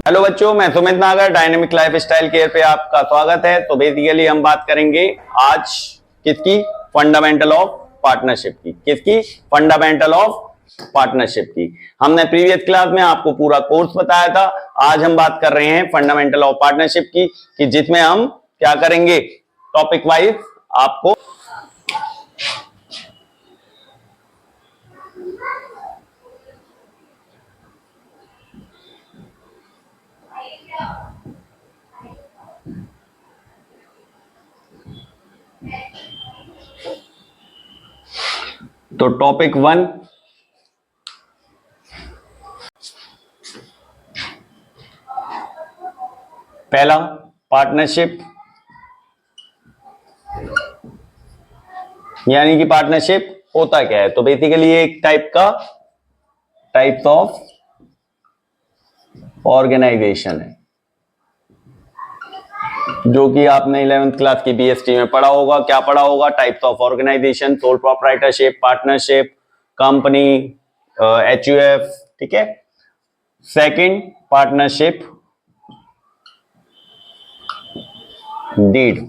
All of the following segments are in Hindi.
हेलो बच्चों, मैं सुमित नागर डायनेमिक लाइफ स्टाइल केयर पे आपका स्वागत है। तो बेसिकली हम बात करेंगे आज किसकी? फंडामेंटल ऑफ पार्टनरशिप की। किसकी? फंडामेंटल ऑफ पार्टनरशिप की। हमने प्रीवियस क्लास में आपको पूरा कोर्स बताया था। आज हम बात कर रहे हैं फंडामेंटल ऑफ पार्टनरशिप की, कि जिसमें हम क्या करेंगे, टॉपिक वाइज आपको तो टॉपिक 1 पहला, पार्टनरशिप, यानी कि पार्टनरशिप होता क्या है। तो बेसिकली ये एक टाइप्स ऑफ ऑर्गेनाइजेशन है, जो कि आपने 11th क्लास की बीएसटी में पढ़ा होगा। क्या पढ़ा होगा? Types of organisation, sole proprietorship, partnership, company, HUF. ठीक है। Second, partnership deed.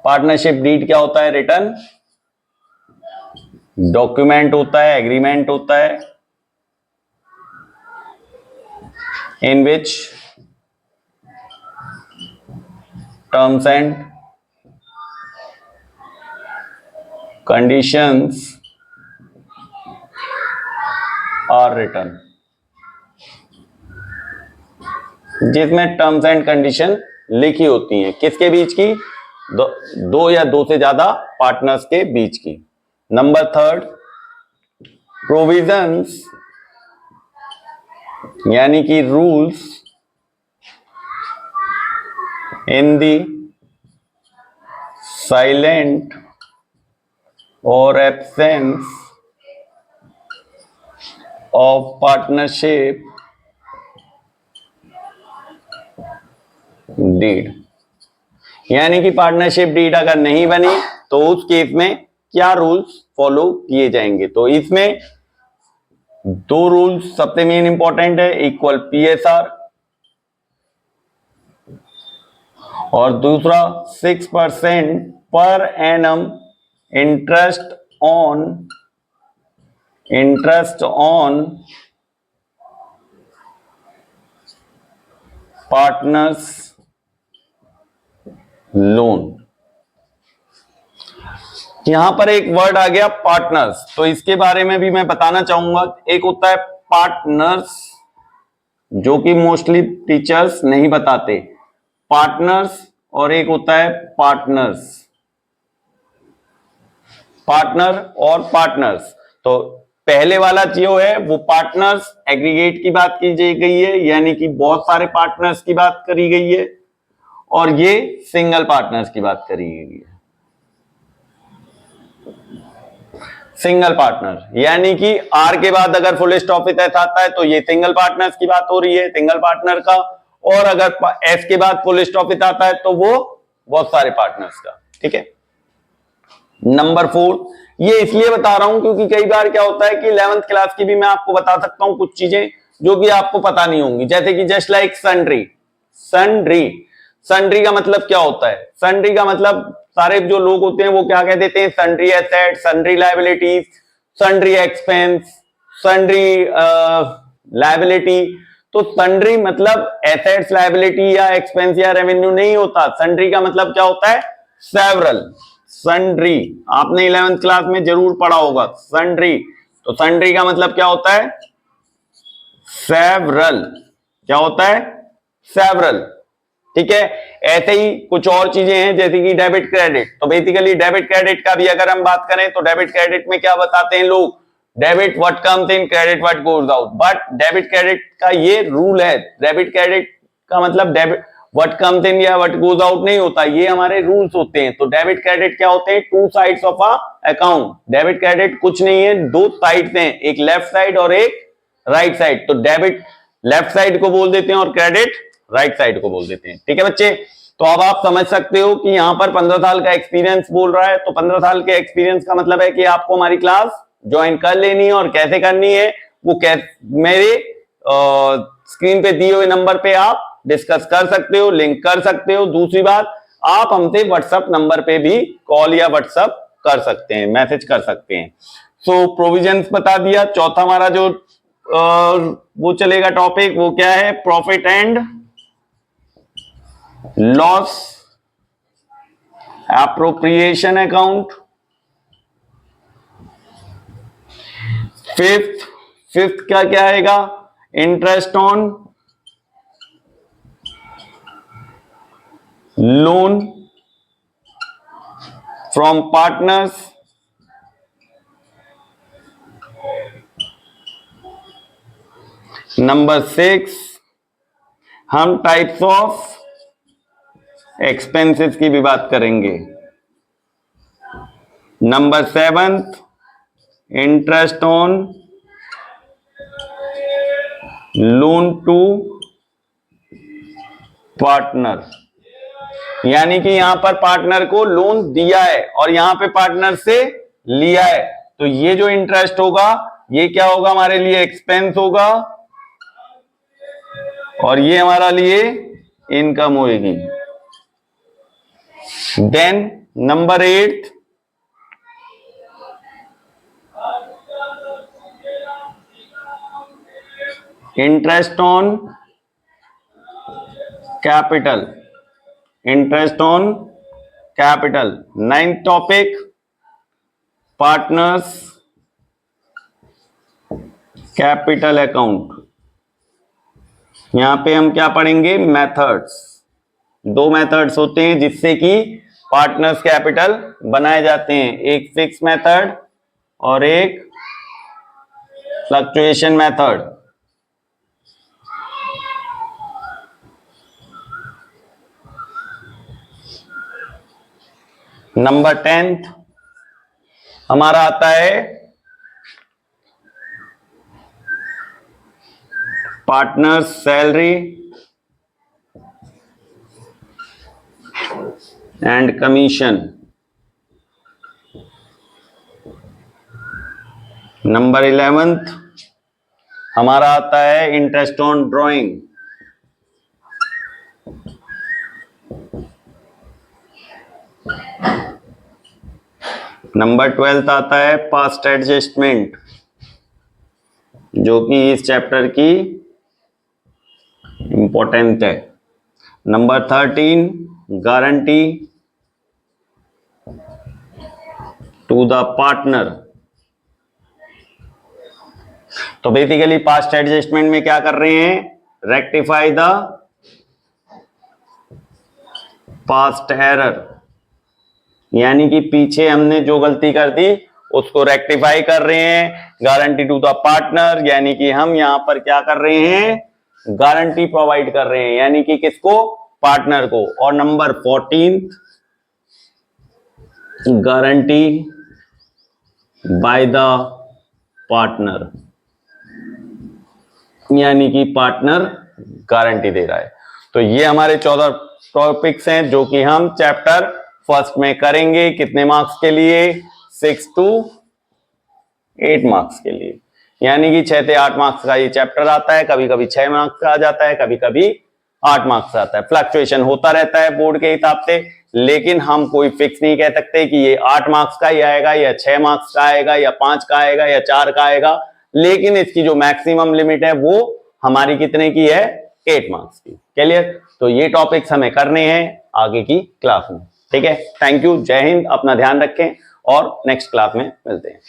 Partnership deed क्या होता है? रिटर्न डॉक्यूमेंट होता है, एग्रीमेंट होता है, in which terms and conditions are return. जिसमें टर्म्स एंड कंडीशन लिखी होती हैं, किसके बीच की? दो या दो से ज्यादा पार्टनर्स के बीच की। नंबर थर्ड, प्रोविजंस, यानी कि रूल्स इन दी साइलेंट और एब्सेंस ऑफ पार्टनरशिप डीड। यानी कि पार्टनरशिप डीड अगर नहीं बनी तो उस केस में क्या रूल्स फॉलो किए जाएंगे। तो इसमें दो रूल्स सबसे मेन इंपॉर्टेंट है, इक्वल पीएसआर और दूसरा 6% per annum interest on partners loan. यहां पर एक वर्ड आ गया पार्टनर्स, तो इसके बारे में भी मैं बताना चाहूंगा। एक होता है पार्टनर्स, जो कि मोस्टली टीचर्स नहीं बताते, पार्टनर्स, और एक होता है पार्टनर्स। पार्टनर और पार्टनर्स। तो पहले वाला जो है वो पार्टनर्स एग्रीगेट की बात की गई है, यानी कि बहुत सारे पार्टनर्स की बात करी गई है, और ये सिंगल पार्टनर्स की बात करी गई है। सिंगल पार्टनर, यानी कि आर के बाद अगर फुल स्टॉप एस आता है तो ये सिंगल पार्टनर्स की बात हो रही है, सिंगल पार्टनर का। और अगर एस के बाद फुल स्टॉप आता है तो वो बहुत सारे पार्टनर्स का। ठीक है। नंबर 4, ये इसलिए बता रहा हूं क्योंकि कई बार क्या होता है कि 11th क्लास की भी मैं आपको बता सकता हूं कुछ चीजें जो कि आपको पता नहीं होंगी, जैसे कि जस्ट लाइक सन्ड्री। सन्ड्री का मतलब क्या होता है? सन्ड्री का मतलब सारे जो लोग होते हैं वो क्या कह देते हैं? Sundry asset, sundry liabilities, sundry expense, sundry liability. तो सन्ड्री मतलब एसेट्स, लायबिलिटी या एक्सपेंस या रेवेन्यू नहीं होता। सन्ड्री का मतलब क्या होता है? सेवरल। सन्ड्री आपने 11th क्लास में जरूर पढ़ा होगा, सन्ड्री। तो सन्ड्री का मतलब क्या होता है? सेवरल। क्या होता है? सेवरल। ठीक है। ऐसे ही कुछ और चीजें हैं, जैसे कि डेबिट क्रेडिट। तो बेसिकली डेबिट क्रेडिट का भी अगर हम बात करें तो डेबिट क्रेडिट में क्या बताते हैं लोग? Debit what comes in, credit what goes out. But debit credit का ये रूल है, डेबिट क्रेडिट का मतलब डेबिट व्हाट कम्स इन या व्हाट गोज आउट नहीं होता, ये हमारे रूल्स होते हैं। तो डेबिट क्रेडिट क्या होते हैं? Two sides of a account. Debit credit कुछ नहीं है, दो साइड्स हैं, एक लेफ्ट साइड और एक राइट साइड। तो डेबिट लेफ्ट साइड को बोल देते हैं और क्रेडिट राइट साइड को बोल देते हैं। ठीक है बच्चे। तो अब आप समझ सकते हो कि यहां पर 15 साल का एक्सपीरियंस बोल रहा है। तो 15 साल के एक्सपीरियंस का मतलब है कि आपको हमारी क्लास ज्वाइन कर लेनी है, और कैसे करनी है वो मेरे स्क्रीन पे दिए हुए नंबर पे आप डिस्कस कर सकते हो, लिंक कर सकते हो। दूसरी बात, आप हमसे व्हाट्सएप नंबर पे भी कॉल या व्हाट्सएप कर सकते हैं, मैसेज कर सकते हैं। सो प्रोविजंस बता दिया। चौथा हमारा जो वो चलेगा टॉपिक, वो क्या है? Profit and loss appropriation account. Fifth क्या क्या आएगा? Interest on loan from partners. Number 6, हम टाइप्स ऑफ एक्सपेंसेस की भी बात करेंगे। Number 7, interest on loan to partner, यानी कि यहां पर पार्टनर को लोन दिया है और यहां पे पार्टनर से लिया है, तो ये जो इंटरेस्ट होगा ये क्या होगा? हमारे लिए एक्सपेंस होगा और ये हमारा लिए इनकम होगी। Then number 8, interest on capital, interest on capital. 9th topic, partners capital account. यहां पे हम क्या पढ़ेंगे? मेथड्स। 2 मेथड्स होते हैं जिससे कि पार्टनर्स कैपिटल बनाए जाते हैं, एक फिक्स मेथड और एक फ्लक्चुएशन मेथड। नंबर 10th हमारा आता है partners salary and commission. Number 11th हमारा आता है interest on drawing. Number 12th आता है पास्ट एडजस्टमेंट, जो कि इस चैप्टर की इंपॉर्टेंट है। Number 13, guarantee to the partner. तो बेसिकली पास्ट एडजस्टमेंट में क्या कर रहे हैं? रेक्टिफाई द पास्ट एरर, यानी कि पीछे हमने जो गलती कर दी उसको रेक्टिफाई कर रहे हैं। गारंटी टू द पार्टनर, यानी कि हम यहां पर क्या कर रहे हैं? गारंटी प्रोवाइड कर रहे हैं, यानी कि किसको? पार्टनर को। और number 14, guarantee by the partner, यानी कि पार्टनर गारंटी दे रहा है। तो ये हमारे 14 टॉपिक्स हैं जो कि हम चैप्टर फर्स्ट में करेंगे। कितने मार्क्स के लिए? 6 to 8 मार्क्स के लिए, यानी कि 6 से 8 मार्क्स का ये चैप्टर आता है। कभी कभी 6 मार्क्स का आ जाता है, कभी कभी 8 मार्क्स का आता है। फ्लक्चुएशन होता रहता है बोर्ड के हिसाब से, लेकिन हम कोई फिक्स नहीं कह सकते कि ये 8 मार्क्स का ही आएगा या 6 मार्क्स का आएगा या 5 का आएगा या 4 का आएगा। लेकिन इसकी जो मैक्सिमम लिमिट है वो हमारी कितने की है? 8 मार्क्स की। क्लियर? तो ये टॉपिक्स हमें करने हैं आगे की क्लास में। ठीक है, थैंक यू, जय हिंद, अपना ध्यान रखें और नेक्स्ट क्लास में मिलते हैं।